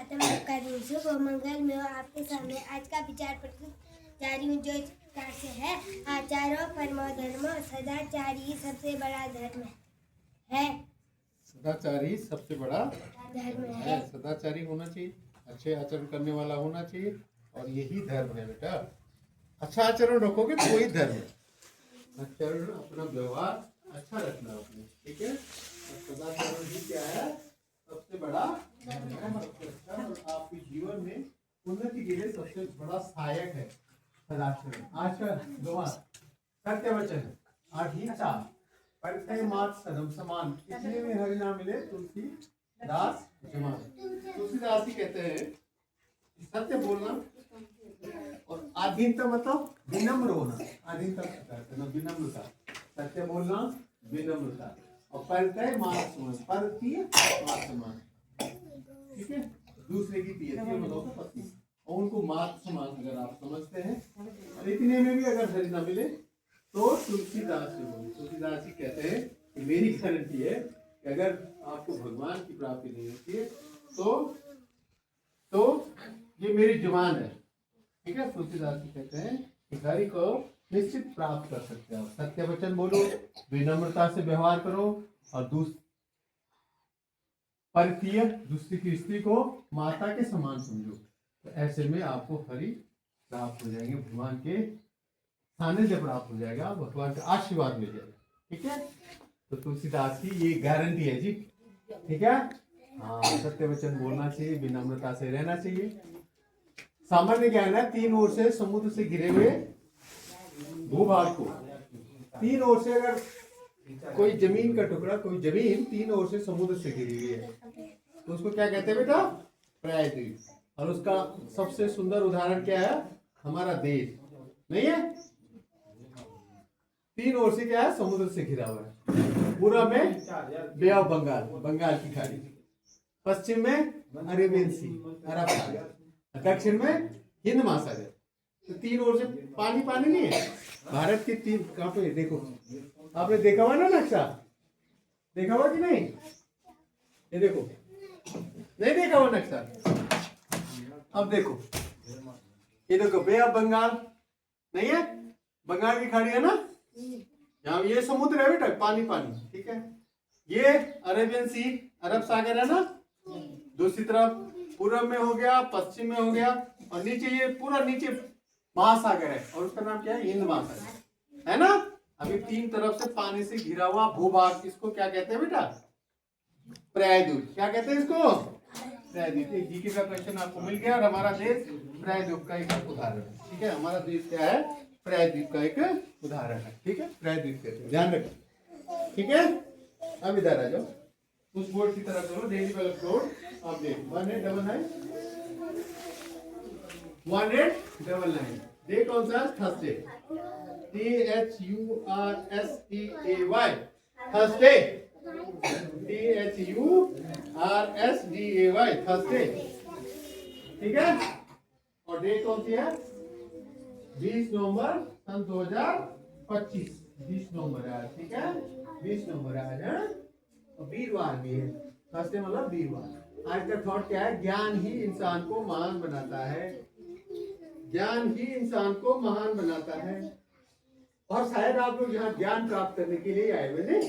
स्वागत है आपका दिन शुभ और मंगल में हो। आपके सामने आज का विचार प्रस्तुत जारी हूँ, जो इस प्रकार से है। आचारो परमो धर्मो, सदाचारी सबसे बड़ा धर्म है। सदाचारी सबसे बड़ा धर्म है। है। सदाचारी होना चाहिए, अच्छे आचरण करने वाला होना चाहिए, और यही धर्म है बेटा। अच्छा आचरण रखोगे तो वही धर्म है। आचरण, अपना व्यवहार अच्छा रखना अपने, ठीक है। सदाचरण ही क्या है? सबसे बड़ा धर्म है, सबसे अच्छा और आपके जीवन में उन्नति के लिए सबसे बड़ा सहायक है सदाचरण। आचरण दोहा, सत्य वचन, अहिंसा, परित्याग मार्ग सदम समान, इतने में हरि नाम मिले तुलसी दास जमान। तुलसीदास ही कहते हैं कि सत्य बोलना और आधीनता मतलब विनम्र होना। आधीनता कहते हैं विनम्रता, सत्य बोलना, विनम्रता, और परित्याग मार्ग समान, परित्याग मार्ग समान, ठीक है। दूसरे की प्रियति मतलब पत्नी, और उनको मार्ग समान अगर आप समझते हैं, और इतने में भी अगर हरि न मिले तो तुलसीदास से बोलो। तुलसीदास जी कहते हैं कि मेरी गारंटी है कि अगर आपको भगवान की प्राप्ति नहीं होती है तो ये मेरी जुबान है, ठीक है। तुलसीदास जी कहते हैं कि हरि को निश्चित प्राप्त कर सकते हो। सत्य वचन बोलो, विनम्रता से व्यवहार करो, और परित्याग, दूसरी की स्त्री को माता के समान समझो, तो ऐसे में आपको हरि प्राप्त हो जाएंगे, भगवान के सानिध्य प्राप्त हो जाएगा, भगवान का आशीर्वाद मिल जाएगा, ठीक है। तो तुलसीदास की ये गारंटी है जी, ठीक है। हाँ, सत्य वचन बोलना चाहिए, विनम्रता से रहना चाहिए। सामान्य ज्ञान है, तीन ओर से समुद्र से घिरे हुए भूभाग को, तीन ओर से अगर कोई जमीन का टुकड़ा, कोई जमीन तीन ओर से समुद्र से घिरी हुई है, तो उसको क्या कहते हैं बेटा? प्रायद्वीप। और उसका सबसे सुंदर उदाहरण क्या है? हमारा देश नहीं है, तीन ओर से क्या है? समुद्र से घिरा हुआ है। पूर्व में बे ऑफ बंगाल, बंगाल की खाड़ी, पश्चिम में अरेबियन सी, अरब सागर, दक्षिण में हिंद महासागर। तो तीन ओर से पानी पानी नहीं है। भारत के तीन, कहाँ पे देखो, आपने देखा हुआ ना नक्शा? देखा हुआ कि नहीं? ये देखो, नहीं देखा हुआ नक्शा? अब देखो, ये देखो बे ऑफ बंगाल नहीं है, बंगाल की खाड़ी है ना, यहाँ ये समुद्र है बेटा, पानी पानी, ठीक है। ये अरेबियन सी, अरब सागर है ना, दूसरी तरफ पूर्व में हो गया, पश्चिम में हो गया, और नीचे ये पूरा नीचे महासागर है, और उसका नाम क्या है? हिंद महासागर, है ना। अभी तीन तरफ से पानी से घिरा हुआ भूभाग, इसको क्या कहते हैं बेटा? प्रायद्वीप। क्या कहते हैं इसको? प्रायद्वीप। जीके का क्वेश्चन आपको मिल गया। और हमारा देश प्रायद्वीप का एक उदाहरण है, ठीक है। हमारा देश क्या है? प्रायद्वीप का एक उदाहरण है, ठीक है। प्रायद्वीप कहते हैं, ध्यान रखना, ठीक है। अब इधर आ जाओ, उस बोर्ड की तरफ चलो, डेली वेलफ बोर्ड अपडेट 1899 1899। डे कौन सा? Thursday, THURSDAY, Thursday, THURSDAY, Thursday, ठीक है। और डेट कौन सी है? 20 नवंबर सन 2025, 20 नवंबर है आज, ठीक है। 20 नवंबर आज है, और वीरवार भी है। थर्सडे मतलब वीरवार। आज का थॉट क्या है? ज्ञान ही इंसान को महान बनाता है, ज्ञान ही इंसान को महान बनाता है। और शायद आप लोग यहाँ ज्ञान प्राप्त करने के लिए आए हुए थे।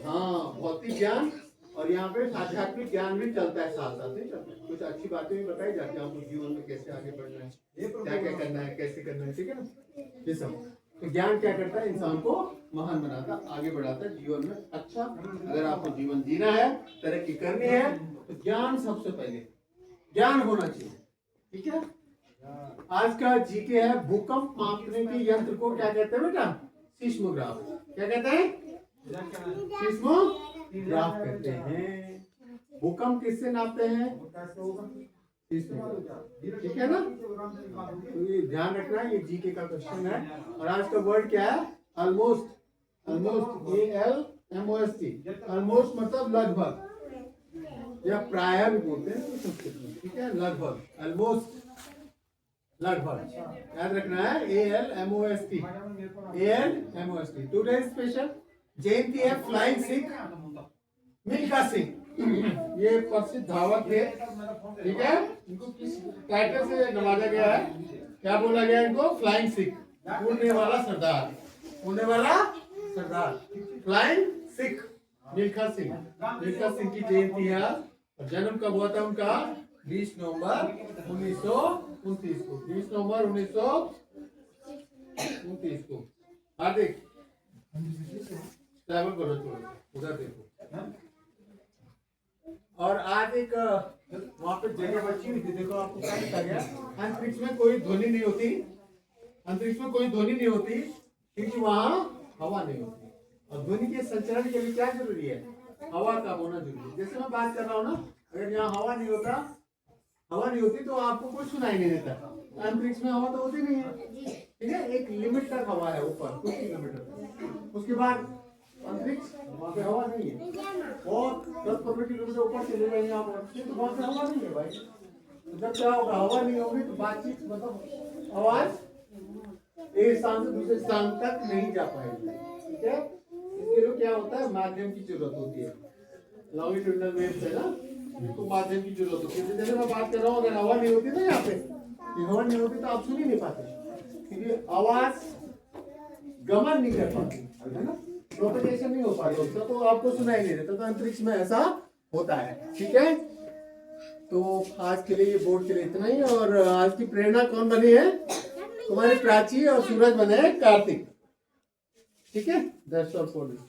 हाँ, भौतिक ज्ञान और यहाँ पे आध्यात्मिक ज्ञान भी चलता है, साथ साथ नहीं चलता है। कुछ अच्छी बातें भी बताई जाती है आपको, जीवन में कैसे आगे बढ़ना है, क्या क्या करना है, कैसे करना है, ठीक है ना, ये सब। तो ज्ञान क्या करता है? इंसान को महान बनाता, आगे बढ़ाता है जीवन में। अच्छा, अगर आपको जीवन जीना है, तरक्की करनी है, तो ज्ञान सबसे पहले, ज्ञान होना चाहिए, ठीक है। आज का जीके है, भूकंप मापने के यंत्र को क्या कहते हैं बेटा? सीस्मोग्राफ। क्या कहते हैं? सीस्मोग्राफ कहते हैं। भूकंप किससे नापते हैं? ठीक है ना। तो ये ध्यान रखना, ये जीके का क्वेश्चन है। और आज का वर्ड क्या है? ऑलमोस्ट, ऑलमोस्ट, ALMOST, ऑलमोस्ट मतलब लगभग, या प्राय भी बोलते हैं संस्कृत में, ठीक है। लगभग, ऑलमोस्ट, लगभग, याद रखना है। ALMOST, ALMOST। टुडे स्पेशल जयंती है फ्लाइंग सिख मिल्खा सिंह, ये प्रसिद्ध धावक थे, ठीक है। इनको किस टाइटल से नवाजा गया है, क्या बोला गया इनको? फ्लाइंग सिख, उड़ने वाला सरदार, उड़ने वाला सरदार, फ्लाइंग सिख। मिल्खा सिंह, मिल्खा सिंह की जयंती है और जन्म कब हुआ था उनका? 20 नवंबर 1929 को, 20 नवंबर 1929 को। हार्दिक ट्रैवल करो, थोड़ा उधर देखो। और आज एक वहां पे जगह बची हुई थी, देखो आपको क्या लिखा गया? अंतरिक्ष में कोई ध्वनि नहीं होती, अंतरिक्ष में कोई ध्वनि नहीं होती क्योंकि वहां हवा नहीं होती। और ध्वनि के संचरण के लिए क्या जरूरी है? हवा का होना जरूरी है। जैसे मैं बात कर रहा हूँ ना, अगर यहाँ हवा नहीं होता, हवा नहीं होती तो आपको कुछ सुनाई नहीं देता। अंतरिक्ष में हवा तो होती नहीं है, ठीक है। एक लिमिट तक हवा है ऊपर, कुछ किलोमीटर, उसके बाद अंतरिक्ष वहाँ पे हवा नहीं है। और 10-15 किलोमीटर ऊपर चले जाएंगे आप, तो वहाँ पे हवा नहीं है भाई। तो जब क्या होगा? हवा नहीं होगी तो बातचीत, मतलब आवाज एक स्थान से दूसरे स्थान तक नहीं जा पाएगी, ठीक है। इसके लिए क्या होता है? माध्यम की जरूरत होती है, लॉन्गिट्यूडिनल वेव्स है ना, तो माध्यम की जरूरत होती है। जैसे मैं बात कर रहा हूँ, अगर हवा नहीं होती ना यहाँ पे, हवा नहीं होती तो आप सुन ही नहीं पाते, क्योंकि आवाज गमन नहीं कर पाती, है ना, प्रोपगेशन नहीं हो पाती उसका, तो आपको सुनाई नहीं देता। तो अंतरिक्ष में ऐसा होता है, ठीक है। तो आज के लिए, बोर्ड के लिए इतना ही। और आज की प्रेरणा कौन बनी है? तुम्हारी प्राची, और सूरज बने हैं कार्तिक, ठीक है। That's all for this.